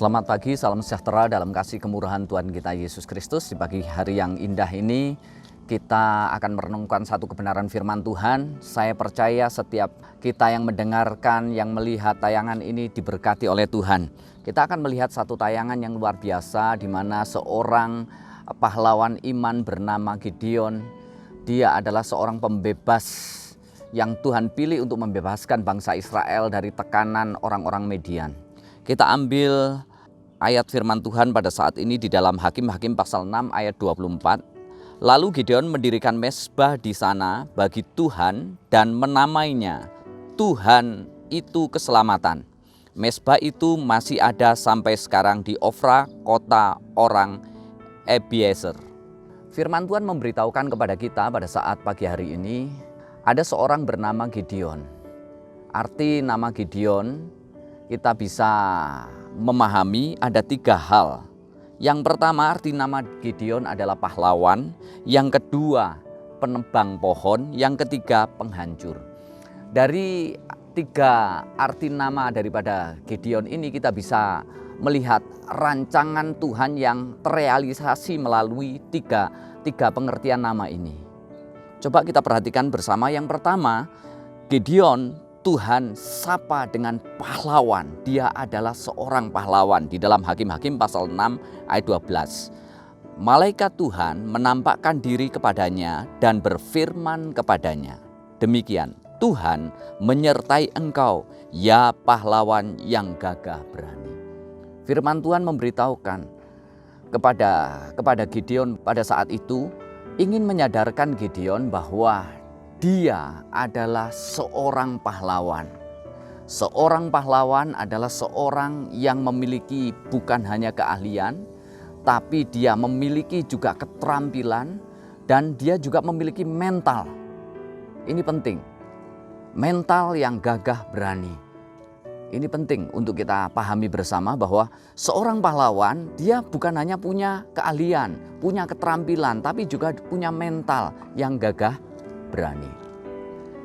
Selamat pagi, salam sejahtera dalam kasih kemurahan Tuhan kita Yesus Kristus. Di pagi hari yang indah ini kita akan merenungkan satu kebenaran firman Tuhan. Saya percaya setiap kita yang mendengarkan, yang melihat tayangan ini diberkati oleh Tuhan. Kita akan melihat satu tayangan yang luar biasa di mana seorang pahlawan iman bernama Gideon. Dia adalah seorang pembebas yang Tuhan pilih untuk membebaskan bangsa Israel dari tekanan orang-orang Median. Kita ambil ayat firman Tuhan pada saat ini di dalam Hakim-Hakim pasal 6 ayat 24. Lalu Gideon mendirikan mezbah di sana bagi Tuhan dan menamainya Tuhan itu keselamatan. Mezbah itu masih ada sampai sekarang di Ofra, kota orang Ebiezer. Firman Tuhan memberitahukan kepada kita pada saat pagi hari ini ada seorang bernama Gideon. Arti nama Gideon kita bisa memahami ada 3 hal. Yang pertama, arti nama Gideon adalah pahlawan. Yang kedua, penebang pohon. Yang ketiga, penghancur. Dari 3 arti nama daripada Gideon ini kita bisa melihat rancangan Tuhan yang terrealisasi melalui tiga pengertian nama ini. Coba kita perhatikan bersama. Yang pertama, Gideon Tuhan sapa dengan pahlawan. Dia adalah seorang pahlawan. Di dalam Hakim-Hakim pasal 6 ayat 12. Malaikat Tuhan menampakkan diri kepadanya dan berfirman kepadanya. Demikian, Tuhan menyertai engkau, ya pahlawan yang gagah berani. Firman Tuhan memberitahukan kepada Gideon pada saat itu, ingin menyadarkan Gideon bahwa dia adalah seorang pahlawan. Seorang pahlawan adalah seorang yang memiliki bukan hanya keahlian, tapi dia memiliki juga keterampilan dan dia juga memiliki mental. Ini penting. Mental yang gagah berani. Ini penting untuk kita pahami bersama bahwa seorang pahlawan dia bukan hanya punya keahlian, punya keterampilan, tapi juga punya mental yang gagah berani.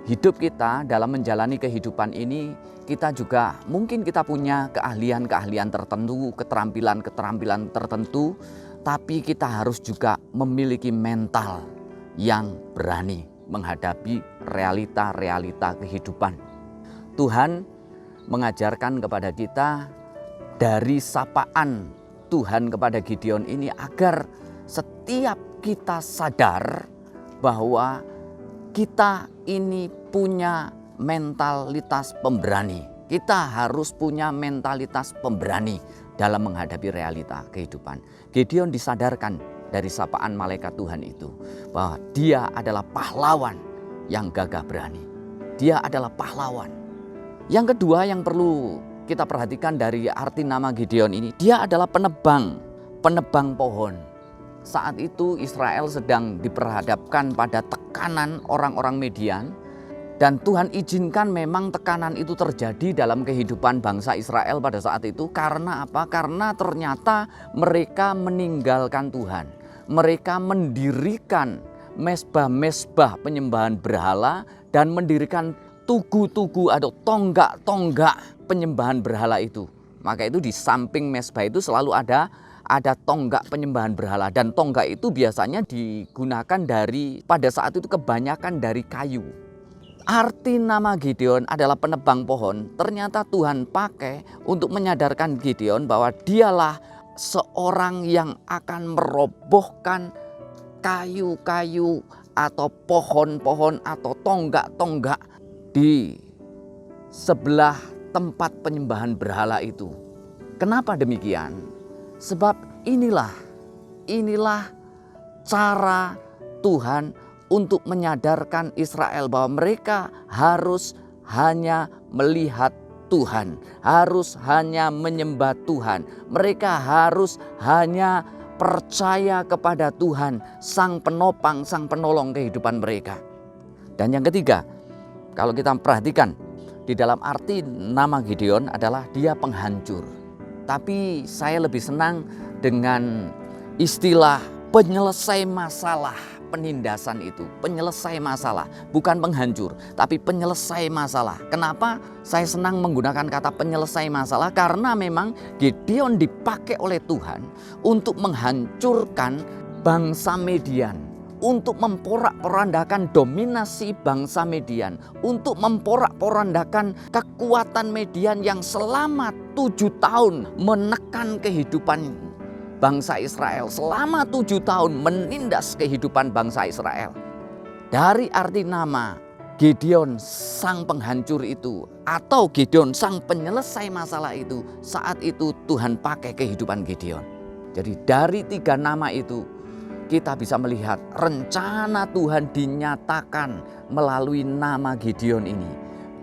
Hidup kita dalam menjalani kehidupan ini, kita juga mungkin kita punya keahlian-keahlian tertentu, keterampilan-keterampilan tertentu, tapi kita harus juga memiliki mental yang berani menghadapi realita-realita kehidupan. Tuhan mengajarkan kepada kita dari sapaan Tuhan kepada Gideon ini agar setiap kita sadar bahwa kita ini punya mentalitas pemberani. Kita harus punya mentalitas pemberani dalam menghadapi realita kehidupan. Gideon disadarkan dari sapaan malaikat Tuhan itu bahwa dia adalah pahlawan yang gagah berani. Dia adalah pahlawan. Yang kedua yang perlu kita perhatikan dari arti nama Gideon ini, dia adalah penebang pohon. Saat itu Israel sedang diperhadapkan pada tekanan orang-orang Median. Dan Tuhan izinkan memang tekanan itu terjadi dalam kehidupan bangsa Israel pada saat itu. Karena apa? Karena ternyata mereka meninggalkan Tuhan. Mereka mendirikan mezbah-mezbah penyembahan berhala dan mendirikan tugu-tugu atau tonggak-tonggak penyembahan berhala itu. Maka itu di samping mezbah itu selalu ada tonggak penyembahan berhala. Dan tonggak itu biasanya digunakan pada saat itu kebanyakan dari kayu. Arti nama Gideon adalah penebang pohon. Ternyata Tuhan pakai untuk menyadarkan Gideon bahwa dialah seorang yang akan merobohkan kayu-kayu atau pohon-pohon atau tonggak-tonggak di sebelah tempat penyembahan berhala itu. Kenapa demikian? Sebab inilah cara Tuhan untuk menyadarkan Israel bahwa mereka harus hanya melihat Tuhan, harus hanya menyembah Tuhan. Mereka harus hanya percaya kepada Tuhan, Sang Penopang, Sang Penolong kehidupan mereka. Dan yang ketiga, kalau kita perhatikan di dalam arti nama Gideon adalah dia penghancur. Tapi saya lebih senang dengan istilah penyelesai masalah. penindasan itu, penyelesai masalah, bukan penghancur, tapi penyelesai masalah. Kenapa saya senang menggunakan kata penyelesai masalah? Karena memang Gideon dipakai oleh Tuhan untuk menghancurkan bangsa Median, untuk memporak-porandakan dominasi bangsa Median, untuk memporak-porandakan kekuatan Median yang selama 7 tahun menekan kehidupan bangsa Israel, selama 7 tahun menindas kehidupan bangsa Israel. Dari arti nama Gideon sang penghancur itu, atau Gideon sang penyelesai masalah itu, saat itu Tuhan pakai kehidupan Gideon. Jadi dari 3 nama itu kita bisa melihat rencana Tuhan dinyatakan melalui nama Gideon ini.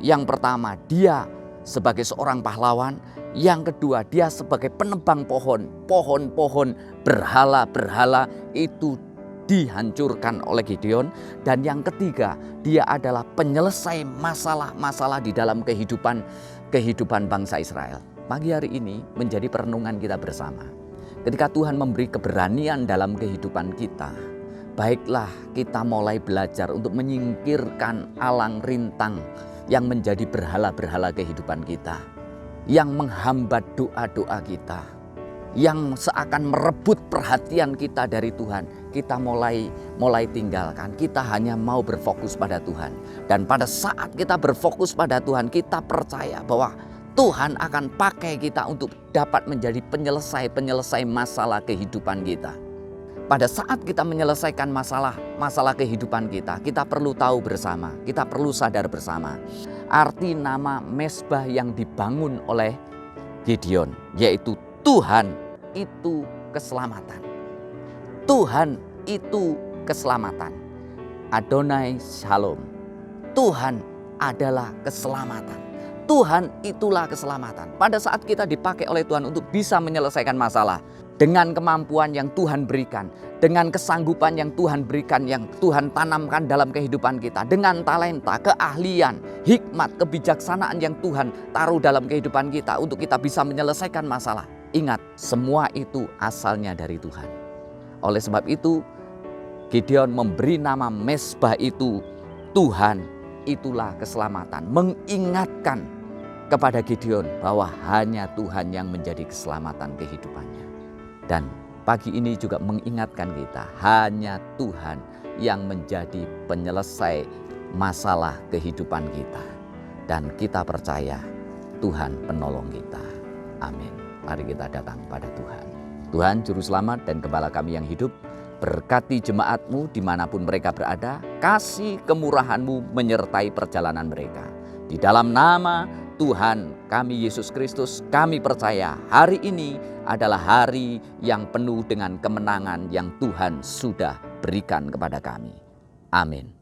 Yang pertama, dia sebagai seorang pahlawan. Yang kedua, dia sebagai penebang pohon. Pohon-pohon berhala-berhala itu dihancurkan oleh Gideon. Dan yang ketiga, dia adalah penyelesai masalah-masalah di dalam kehidupan bangsa Israel. Pagi hari ini menjadi perenungan kita bersama. Ketika Tuhan memberi keberanian dalam kehidupan kita, baiklah kita mulai belajar untuk menyingkirkan alang rintang yang menjadi berhala-berhala kehidupan kita, yang menghambat doa-doa kita, yang seakan merebut perhatian kita dari Tuhan. Kita mulai tinggalkan. Kita hanya mau berfokus pada Tuhan. Dan pada saat kita berfokus pada Tuhan, kita percaya bahwa Tuhan akan pakai kita untuk dapat menjadi penyelesai masalah kehidupan kita. Pada saat kita menyelesaikan masalah kehidupan kita, kita perlu tahu bersama, kita perlu sadar bersama. Arti nama mezbah yang dibangun oleh Gideon, yaitu Tuhan itu keselamatan. Tuhan itu keselamatan. Adonai Shalom. Tuhan adalah keselamatan. Tuhan itulah keselamatan. Pada saat kita dipakai oleh Tuhan untuk bisa menyelesaikan masalah dengan kemampuan yang Tuhan berikan, dengan kesanggupan yang Tuhan berikan, yang Tuhan tanamkan dalam kehidupan kita, dengan talenta, keahlian, hikmat, kebijaksanaan yang Tuhan taruh dalam kehidupan kita untuk kita bisa menyelesaikan masalah. Ingat, semua itu asalnya dari Tuhan. Oleh sebab itu, Gideon memberi nama mezbah itu Tuhan itulah keselamatan, mengingatkan kepada Gideon bahwa hanya Tuhan yang menjadi keselamatan kehidupannya. Dan pagi ini juga mengingatkan kita, hanya Tuhan yang menjadi penyelesai masalah kehidupan kita. Dan kita percaya Tuhan penolong kita. Amin. Mari kita datang pada Tuhan. Tuhan Juru Selamat dan Gembala kami yang hidup, berkati jemaat-Mu dimanapun mereka berada, kasih kemurahan-Mu menyertai perjalanan mereka. Di dalam nama Tuhan kami Yesus Kristus, kami percaya hari ini adalah hari yang penuh dengan kemenangan yang Tuhan sudah berikan kepada kami. Amin.